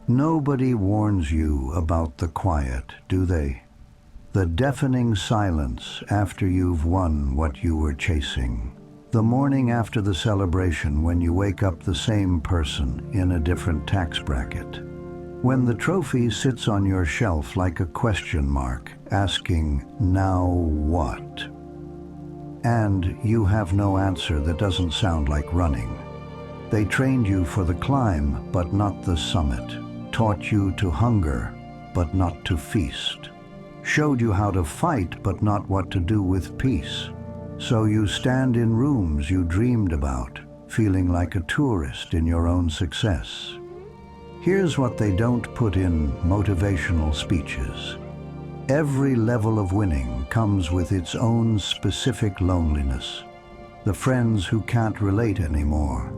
Nobody warns you about the quiet, do they? The deafening silence after you've won what you were chasing. The morning after the celebration when you wake up the same person in a different tax bracket. When the trophy sits on your shelf like a question mark, asking, now what? And you have no answer that doesn't sound like running. They trained you for the climb, but not the summit. Taught you to hunger, but not to feast. Showed you how to fight, but not what to do with peace. So you stand in rooms you dreamed about, feeling like a tourist in your own success. Here's what they don't put in motivational speeches. Every level of winning comes with its own specific loneliness. The friends who can't relate anymore.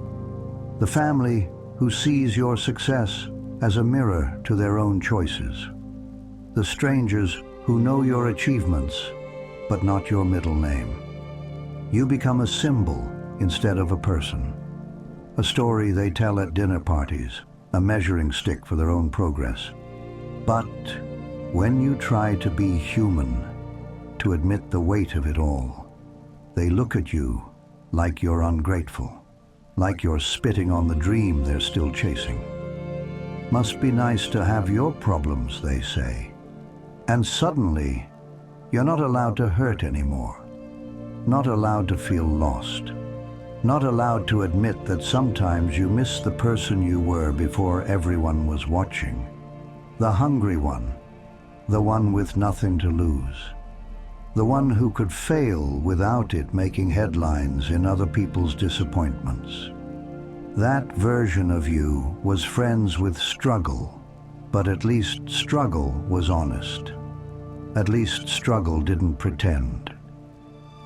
The family who sees your success as a mirror to their own choices. The strangers who know your achievements, but not your middle name. You become a symbol instead of a person. A story they tell at dinner parties, a measuring stick for their own progress. But when you try to be human, to admit the weight of it all, they look at you like you're ungrateful, like you're spitting on the dream they're still chasing. Must be nice to have your problems, they say. And suddenly, you're not allowed to hurt anymore. Not allowed to feel lost. Not allowed to admit that sometimes you miss the person you were before everyone was watching. The hungry one. The one with nothing to lose. The one who could fail without it making headlines in other people's disappointments. That version of you was friends with struggle, but at least struggle was honest. At least struggle didn't pretend.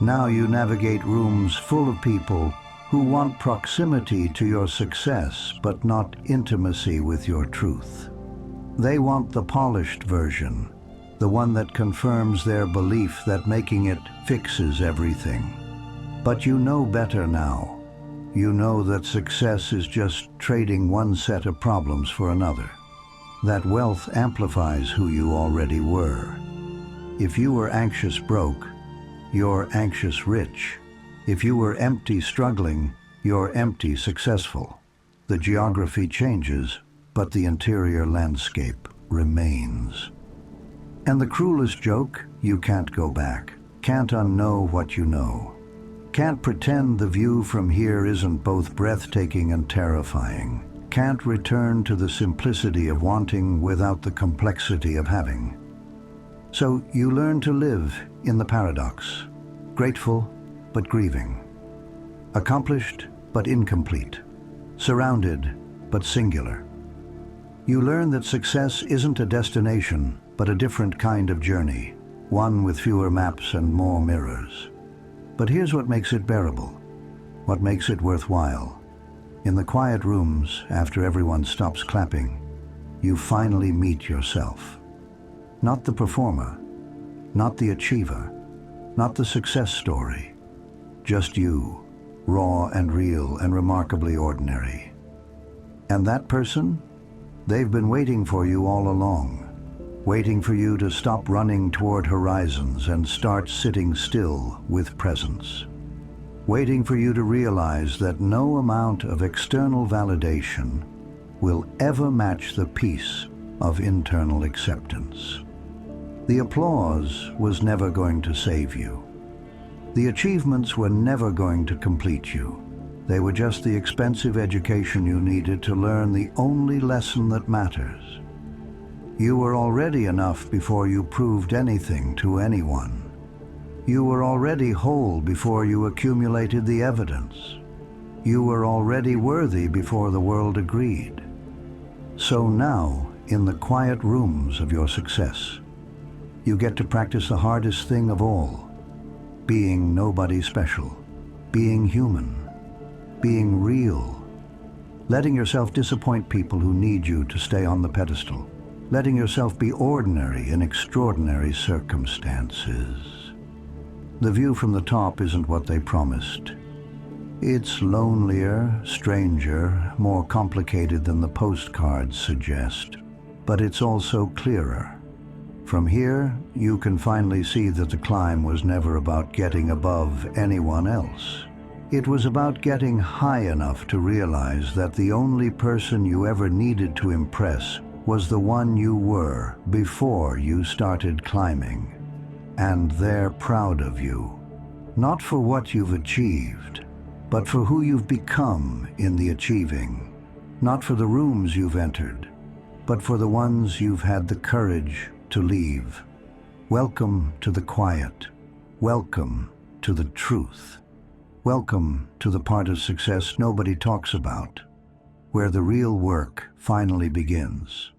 Now you navigate rooms full of people who want proximity to your success, but not intimacy with your truth. They want the polished version, the one that confirms their belief that making it fixes everything. But you know better now. You know that success is just trading one set of problems for another. That wealth amplifies who you already were. If you were anxious broke, you're anxious rich. If you were empty struggling, you're empty successful. The geography changes, but the interior landscape remains. And the cruelest joke, you can't go back. Can't unknow what you know. Can't pretend the view from here isn't both breathtaking and terrifying. Can't return to the simplicity of wanting without the complexity of having. So you learn to live in the paradox. Grateful, but grieving. Accomplished, but incomplete. Surrounded, but singular. You learn that success isn't a destination, but a different kind of journey. One with fewer maps and more mirrors. But here's what makes it bearable. What makes it worthwhile. In the quiet rooms, after everyone stops clapping, you finally meet yourself. Not the performer, not the achiever, not the success story. Just you, raw and real and remarkably ordinary. And that person? They've been waiting for you all along. Waiting for you to stop running toward horizons and start sitting still with presence. Waiting for you to realize that no amount of external validation will ever match the peace of internal acceptance. The applause was never going to save you. The achievements were never going to complete you. They were just the expensive education you needed to learn the only lesson that matters. You were already enough before you proved anything to anyone. You were already whole before you accumulated the evidence. You were already worthy before the world agreed. So now, in the quiet rooms of your success, you get to practice the hardest thing of all. Being nobody special. Being human. Being real. Letting yourself disappoint people who need you to stay on the pedestal. Letting yourself be ordinary in extraordinary circumstances. The view from the top isn't what they promised. It's lonelier, stranger, more complicated than the postcards suggest, but it's also clearer. From here, you can finally see that the climb was never about getting above anyone else. It was about getting high enough to realize that the only person you ever needed to impress was the one you were before you started climbing. And they're proud of you, not for what you've achieved, but for who you've become in the achieving. Not for the rooms you've entered, but for the ones you've had the courage to leave. Welcome to the quiet. Welcome to the truth. Welcome to the part of success nobody talks about, where the real work finally begins.